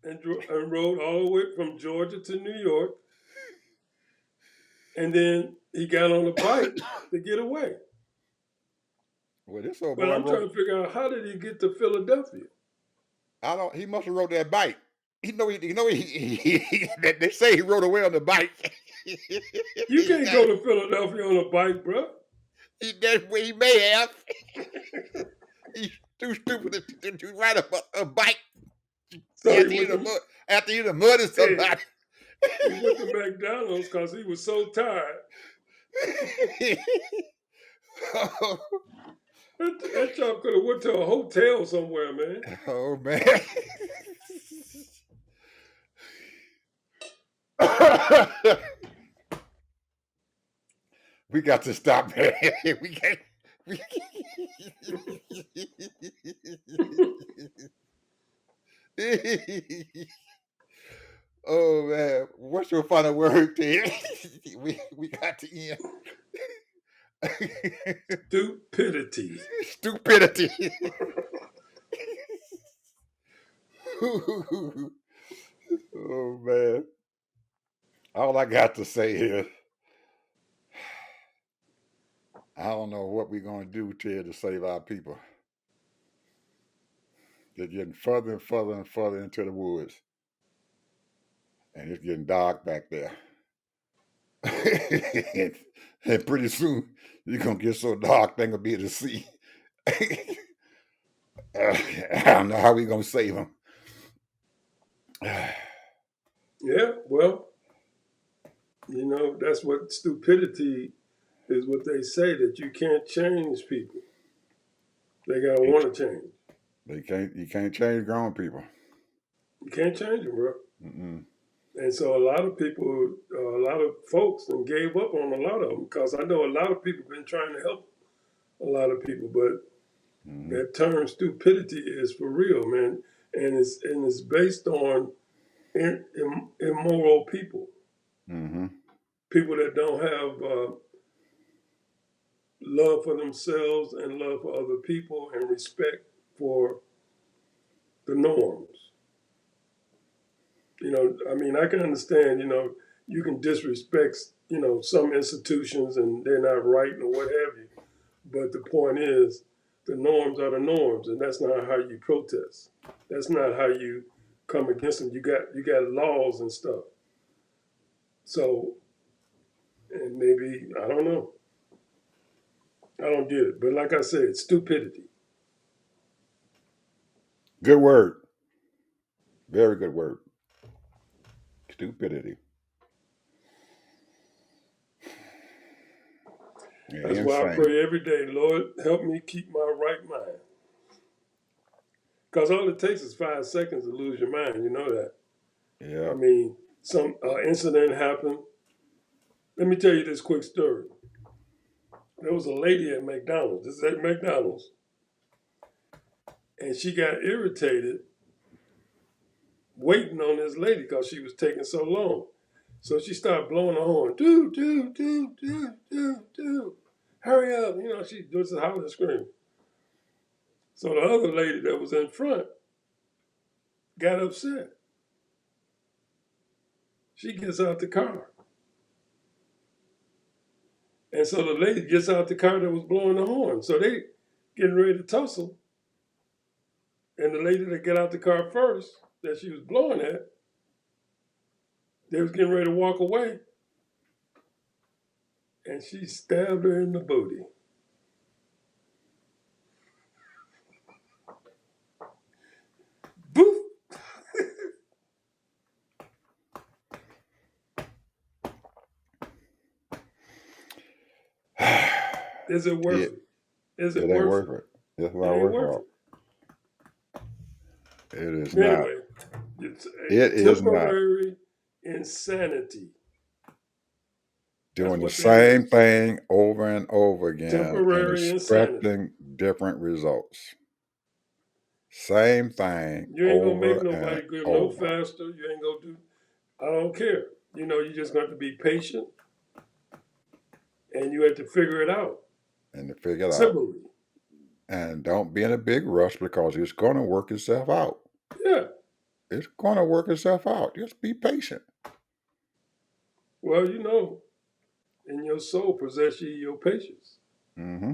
and rode all the way from Georgia to New York. And then he got on a bike to get away. Well, this old But boy I'm trying to figure out, how did he get to Philadelphia? he must have rode that bike. They say he rode away on the bike. You can't go to Philadelphia on a bike, bro. He may have. He's too stupid to ride a bike So after you done murdered somebody. He went to McDonald's because he was so tired. That chap could have went to a hotel somewhere, man. Oh man. We got to stop, man. We can't. Oh man, what's your final word, Ted? we got to end. Stupidity. Stupidity. Oh man. All I got to say is I don't know what we're gonna do, Ted, to save our people. They're getting further and further and further into the woods. And it's getting dark back there. And pretty soon you're gonna get so dark they're gonna be able to see. I don't know how we're gonna save them. Yeah, well, that's what stupidity is, what they say, that you can't change people. They gotta want to change. You can't change grown people. You can't change them, bro. Mm-mm. And so a lot of folks gave up on a lot of them, because I know a lot of people been trying to help a lot of people, but that term stupidity is for real, man, and it's based on immoral people, people that don't have love for themselves and love for other people and respect for the norms. I can understand, you can disrespect, some institutions and they're not right or what have you. But the point is, the norms are the norms, and that's not how you protest. That's not how you come against them. You got laws and stuff. So, and maybe, I don't know. I don't get it. But like I said, stupidity. Good word. Very good word. Stupidity. Yeah, That's why I insane. pray every day, Lord, help me keep my right mind. Because all it takes is 5 seconds to lose your mind. You know that. Yeah. I mean, some incident happened. Let me tell you this quick story. There was a lady at McDonald's. This is at McDonald's. And she got irritated waiting on this lady because she was taking so long. So she started blowing the horn. Do. Hurry up. You know, she does a holler and scream. So the other lady that was in front got upset. She gets out the car. And so the lady gets out the car that was blowing the horn. So they getting ready to tussle. And the lady that got out the car first, that she was blowing at, they was getting ready to walk away. And she stabbed her in the booty. Boof! Is it worth Yeah, it? Is it it ain't worth worth it? it. It's It not ain't worth worth it. It is it. not. Anyway, it's It a is not. temporary insanity. That's Doing the what that same is. thing over and over again and Temporary insanity. expecting different results. Same thing You ain't gonna make over and nobody go no over. faster. You ain't gonna do. I don't care. You know, you just got to be patient, and you have to figure it out. And to figure it out. Simply. And don't be in a big rush because it's going to work itself out. Yeah. It's going to work itself out. Just be patient. Well, you know, in your soul possess ye your patience. Mm-hmm.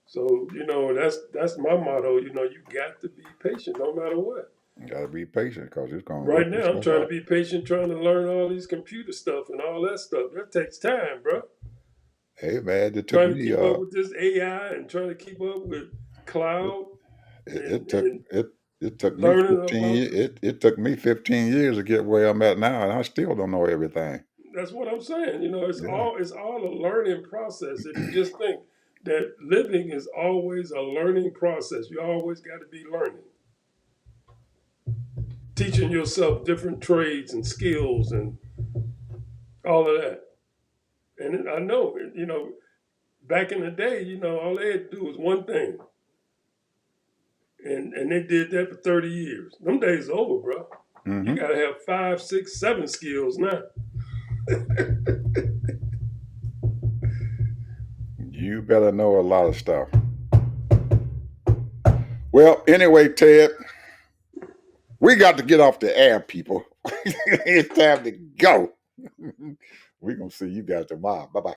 So, you know, that's my motto. You know, you got to be patient no matter what. You got to be patient because it's going to Right work now, I'm itself trying to out. be patient, trying to learn all these computer stuff and all that stuff. That takes time, bro. Hey, man, it took Trying to me, keep up with this AI and trying to keep up with cloud it and took me learning 15 about years. this. It took me 15 years to get where I'm at now, and I still don't know everything. That's what I'm saying. You know, it's Yeah. all a learning process. If you just think that living is always a learning process, you always got to be learning, teaching yourself different trades and skills and all of that. And I know, you know, back in the day, you know, all they had to do was one thing, and they did that for 30 years. Them days are over, bro. You Mm-hmm. got to have 5, 6, 7 skills now. You better know a lot of stuff. Well, anyway, Ted, we got to get off the air, people. It's time to go. We're going to see you guys tomorrow. Bye-bye.